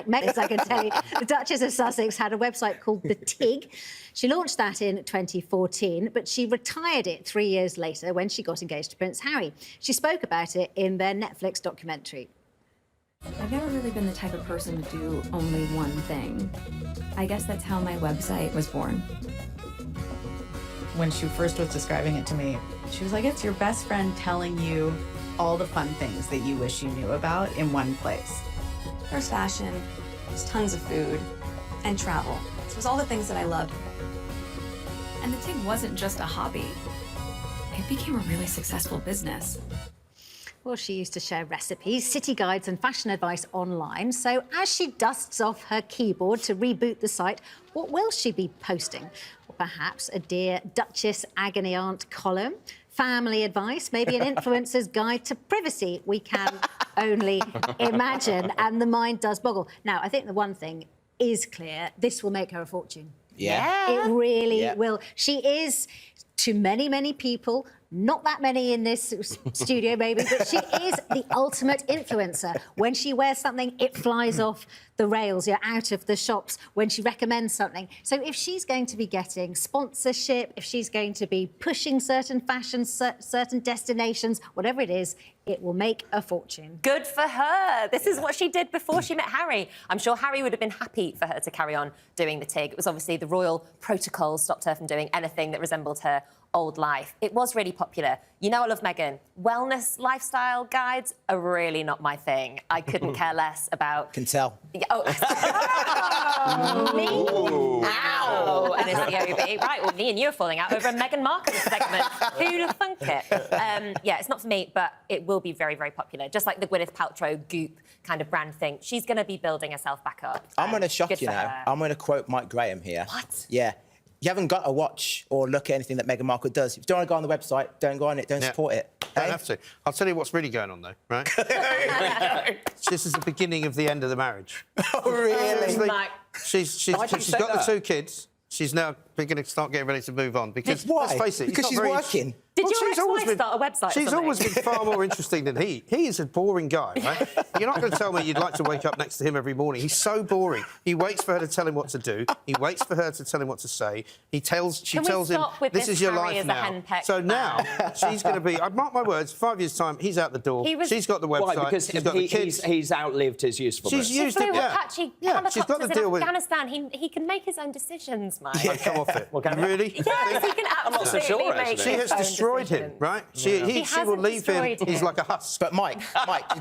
Meghan, I can tell you, the Duchess of Sussex had a website called The Tig. She launched that in 2014, but she retired it 3 years later when she got engaged to Prince Harry. She spoke about it in their Netflix documentary. I've never really been the type of person to do only one thing. I guess that's how my website was born. When she first was describing it to me, she was like, it's your best friend telling you all the fun things that you wish you knew about in one place. There's fashion, there's tons of food, and travel. So it was all the things that I loved. And the Tig wasn't just a hobby. It became a really successful business. Well, she used to share recipes, city guides and fashion advice online. So as she dusts off her keyboard to reboot the site, what will she be posting? Well, perhaps a Dear Duchess Agony Aunt column, family advice, maybe an influencer's guide to privacy. We can only imagine, and the mind does boggle. Now, I think the one thing is clear, this will make her a fortune. Yeah. It really will. She is, to many, many people, not that many in this studio, maybe, but she is the ultimate influencer. When she wears something, it flies off the rails. You're out of the shops when she recommends something. So if she's going to be getting sponsorship, if she's going to be pushing certain fashions, certain destinations, whatever it is, it will make a fortune. Good for her. This is what she did before she met Harry. I'm sure Harry would have been happy for her to carry on doing the Tig. It was obviously the royal protocol stopped her from doing anything that resembled her old life. It was really popular. You know I love Meghan. Wellness lifestyle guides are really not my thing. I couldn't care less about... Can tell. Oh. Me? Ow! And it's the OB. Right, well, me and you are falling out over a Meghan Markle segment. Who'd have thunk it? Yeah, it's not for me, but it will be very, very popular. Just like the Gwyneth Paltrow Goop kind of brand thing. She's going to be building herself back up. I'm going to shock you now. I'm going to quote Mike Graham here. What? Yeah. You haven't got to watch or look at anything that Meghan Markle does. If you don't want to go on the website, don't go on it, don't support it. Don't have to. I'll tell you what's really going on, though, right? This is the beginning of the end of the marriage. Oh, really? She's got the 2 kids. She's now going to start getting ready to move on because, why? let's face it... Because she's working. Did your ex-wife start a website? She's always been far more interesting than he. He is a boring guy, right? You're not going to tell me you'd like to wake up next to him every morning. He's so boring. He waits for her to tell him what to do. He waits for her to tell him what to say. She tells him, this is your life now. So now, she's going to be... I mark my words, 5 years' time, he's out the door. She's got the website. Why? Because she's got the kids. He's outlived his usefulness. She's used it, yeah. She's got to in deal with... Afghanistan. He can make his own decisions, Mike. I'd come off it. Really? Yes, he can absolutely make She has destroyed him, right? She will leave him. He's like a husk. But Mike,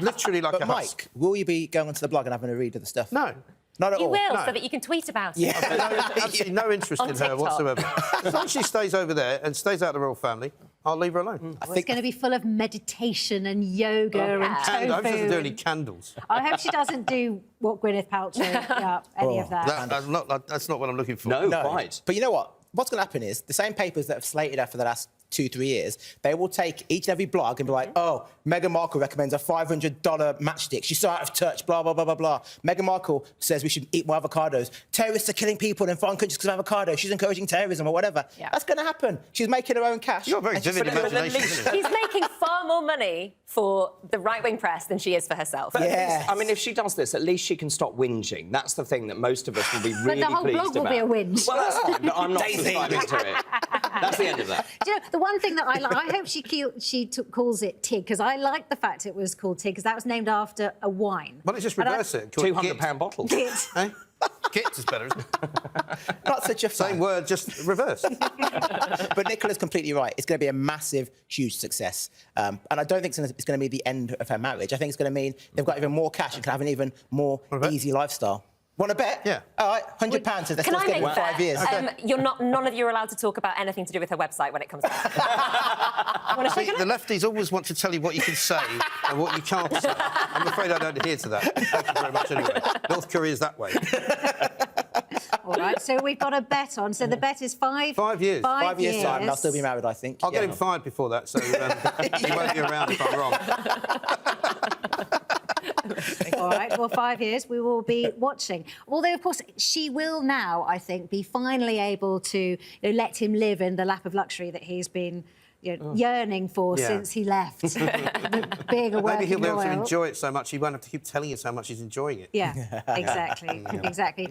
literally like a husk. Mike, will you be going onto the blog and having a read of the stuff? No. Not at all. You will, so that you can tweet about it. Yeah. Absolutely no interest in her whatsoever. As long as she stays over there and stays out of the royal family, I'll leave her alone. I think it's going to be full of meditation and yoga and tofu. I hope she doesn't do any candles. I hope she doesn't do what Gwyneth Paltrow, any of that. That's not what I'm looking for. No, quite. But you know what? What's going to happen is the same papers that have slated her for the last 2-3 years, they will take each and every blog and be like, oh, Meghan Markle recommends a $500 matchstick. She's so out of touch, blah, blah, blah, blah, blah. Meghan Markle says we should eat more avocados. Terrorists are killing people in foreign countries because of avocados. She's encouraging terrorism or whatever. Yeah. That's going to happen. She's making her own cash. You've got a very vivid imagination, isn't it? She's making far more money for the right-wing press than she is for herself. But least, I mean, if she does this, at least she can stop whinging. That's the thing that most of us will be really pleased about. But the whole blog will be a whinge. Well, that's fine, but I'm not subscribing to it. That's the end of that. Do you know, the one thing that I like, I hope she calls it Tig, because I like the fact it was called Tig, because that was named after a wine. Why don't you just reverse it? £200 bottle. Git. Eh? Git is better, isn't it? Not such a Same word, just reversed. But Nicola's completely right. It's going to be a massive, huge success. And I don't think it's going to be the end of her marriage. I think it's going to mean they've got even more cash and can have an even more easy lifestyle. Want to bet? Yeah. All right, £100 if they're still getting 5 years. None of you are allowed to talk about anything to do with her website when it comes out. The lefties always want to tell you what you can say and what you can't say. I'm afraid I don't adhere to that. Thank you very much anyway. North Korea's that way. All right, so we've got a bet on. So the bet is 5 years. 5 years' time, and I'll still be married, I think. I'll get him fired before that, so he won't be around if I'm wrong. All right, well, 5 years we will be watching. Although, of course, she will now, I think, be finally able to let him live in the lap of luxury that he's been yearning for Yeah. since he left. Being a working Maybe he'll be able to royal. enjoy it so much he won't have to keep telling us how much he's enjoying it. Yeah, exactly, exactly.